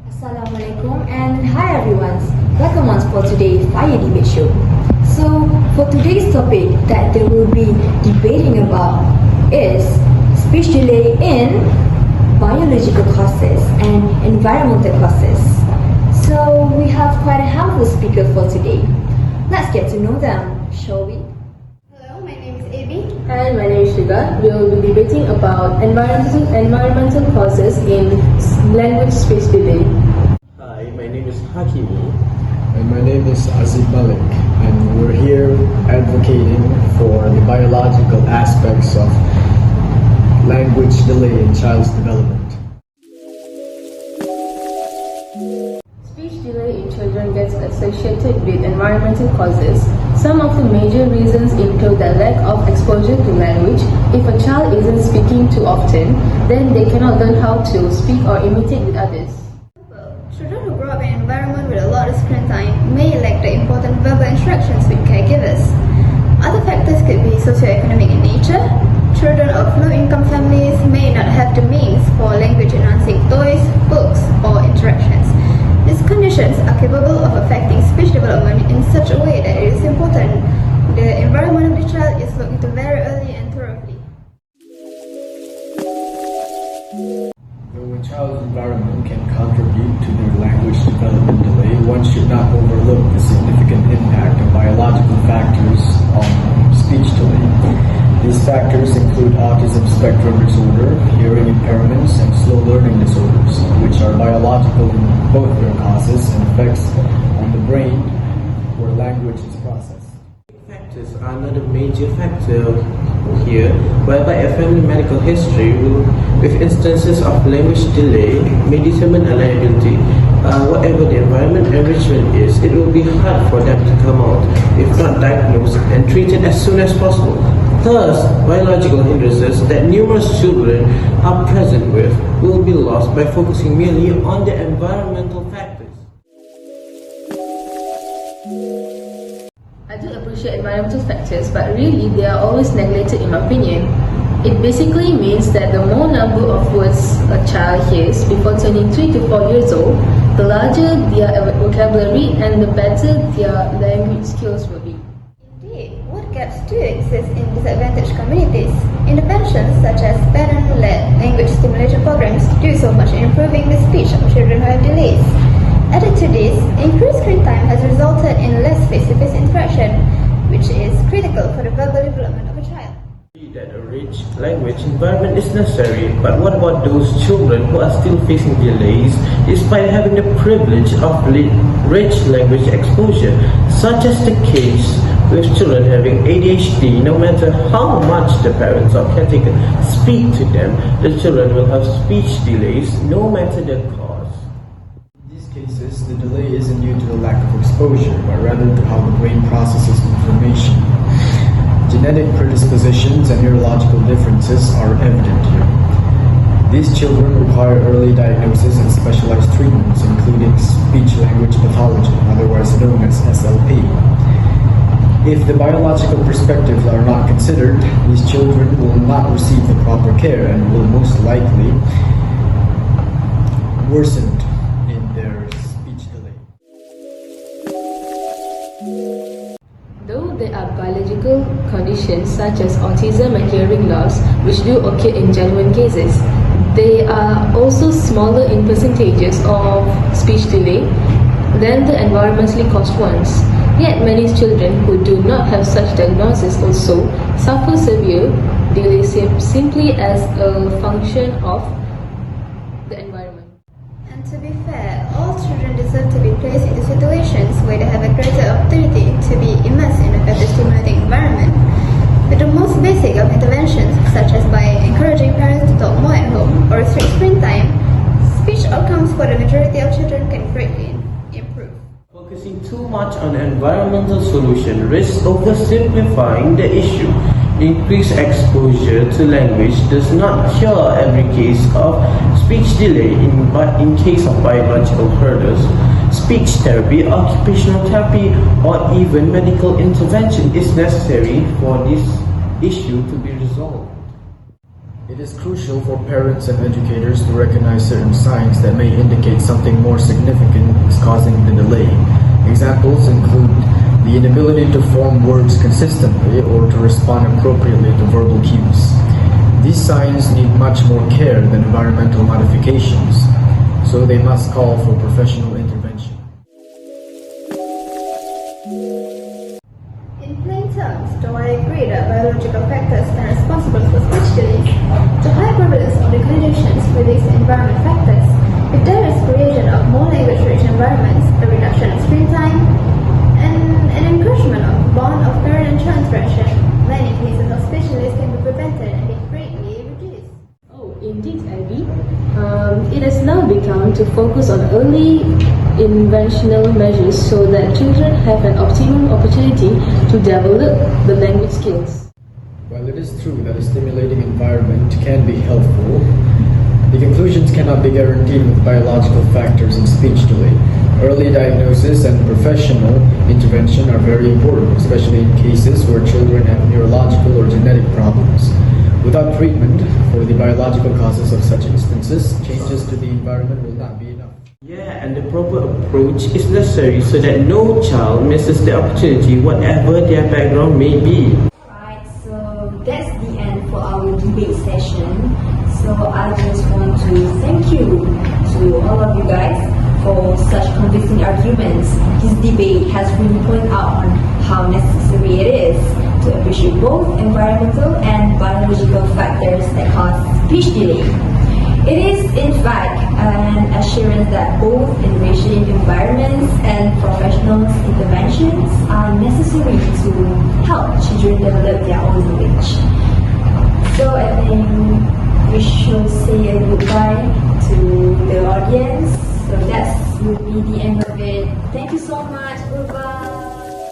Assalamualaikum and hi everyone. Welcome on for today's Fire Debate Show. So for today's topic that they will be debating about is speech delay in biological causes and environmental causes. So we have quite a handful of speakers for today. Let's get to know them, shall we? Hello, my name is Abby. And my name is Shiga. We will be debating about environmental causes in language speech delay. Hi, my name is Hakimi. And my name is Azib Malik, and we're here advocating for the biological aspects of language delay in child's development. Speech delay in children gets associated with environmental causes. Some of the major reasons include the lack of exposure to language. If a child isn't speaking too often, then they cannot learn how to speak or imitate with others. Children who grow up in an environment with a lot of screen time may lack the important verbal interactions with caregivers. Other factors could be socioeconomic in nature. Children of low-income families may not have the means for language-enhancing toys, books, or interactions. These conditions are capable of affecting speech development in such a way that it is important the environment of the child is looked into very early and thoroughly. Though a child's environment can contribute to their language development delay, one should not overlook the significant impact of biological factors on speech delay. These factors include autism spectrum disorder, hearing impairments, and slow learning disorders, which are biological in both their causes and effects on the brain where language is processed. Factors are another major factor here, whereby a family medical history with instances of language delay may determine a liability. Whatever the environment enrichment is, it will be hard for them to come out if not diagnosed and treated as soon as possible. Thus, biological hindrances that numerous children are present with will be lost by focusing merely on the environmental factors. I do appreciate environmental factors, but really they are always neglected in my opinion. It basically means that the more number of words a child hears before turning 3 to 4 years old, the larger their vocabulary and the better their language skills will be. Indeed, what gaps do exist in disadvantaged communities? Interventions such as parent-led language stimulation programs do so much in improving the speech of children who have delays. Added to this, increased screen time has resulted in less face-to-face interaction, which is critical for the verbal development of a child. That a rich language environment is necessary, but what about those children who are still facing delays despite having the privilege of rich language exposure, such as the case with children having ADHD? No matter how much the parents or caretaker speak to them, the children will have speech delays no matter the cause. In these cases, the delay isn't due to a lack of exposure, but rather to how the brain processes information. Genetic predispositions and neurological differences are evident here. These children require early diagnosis and specialized treatments, including speech-language pathology, otherwise known as SLP. If the biological perspectives are not considered, these children will not receive the proper care and will most likely worsen in their speech delay. Though there are biological conditions such as autism and hearing loss, which do occur in genuine cases, they are also smaller in percentages of speech delay than the environmentally caused ones. Yet many children who do not have such diagnosis also suffer severe delays simply as a function of the environment. And to be fair, all children deserve to be placed into situations where they have a greater opportunity to be immersed in a better stimulating environment. With the most basic of interventions, such as by encouraging parents to talk more at home or restrict screen time, speech outcomes for the majority of children can greatly improve. Focusing too much on environmental solution risks oversimplifying the issue. Increased exposure to language does not cure every case of speech delay, but in case of biological hurdles, speech therapy, occupational therapy, or even medical intervention is necessary for this issue to be resolved. It is crucial for parents and educators to recognize certain signs that may indicate something more significant is causing the delay. Examples include the inability to form words consistently or to respond appropriately to verbal cues. These signs need much more care than environmental modifications, so they must call for professional intervention. In plain terms, though I agree that biological factors are responsible for speech delays, the high prevalence of the conditions relates to environment factors. If there is creation of more language-rich environments, a reduction in screen time, and an encouragement of bond of parent and child interaction, many cases of speech delays can be prevented and be greatly reduced. Oh, indeed, Abby. It has now become to focus on early interventional measures so that children have an optimum opportunity to develop the language skills. While it is true that a stimulating environment can be helpful, the conclusions cannot be guaranteed with biological factors in speech delay. Early diagnosis and professional intervention are very important, especially in cases where children have neurological or genetic problems. Without treatment for the biological causes of such instances, changes to the environment will not be enough. Yeah, and the proper approach is necessary so that no child misses the opportunity, whatever their background may be. Right, so that's the end for our debate session. So I just want to thank you to all of you guys for such convincing arguments. This debate has really pointed out on how necessary it is to appreciate both environmental and biological factors that cause speech delay. It is, in fact, an assurance that both enriching environments and professional interventions are necessary to help children develop their own knowledge. So I think we should say a goodbye to the audience. So that will be the end of it. Thank you so much. Goodbye.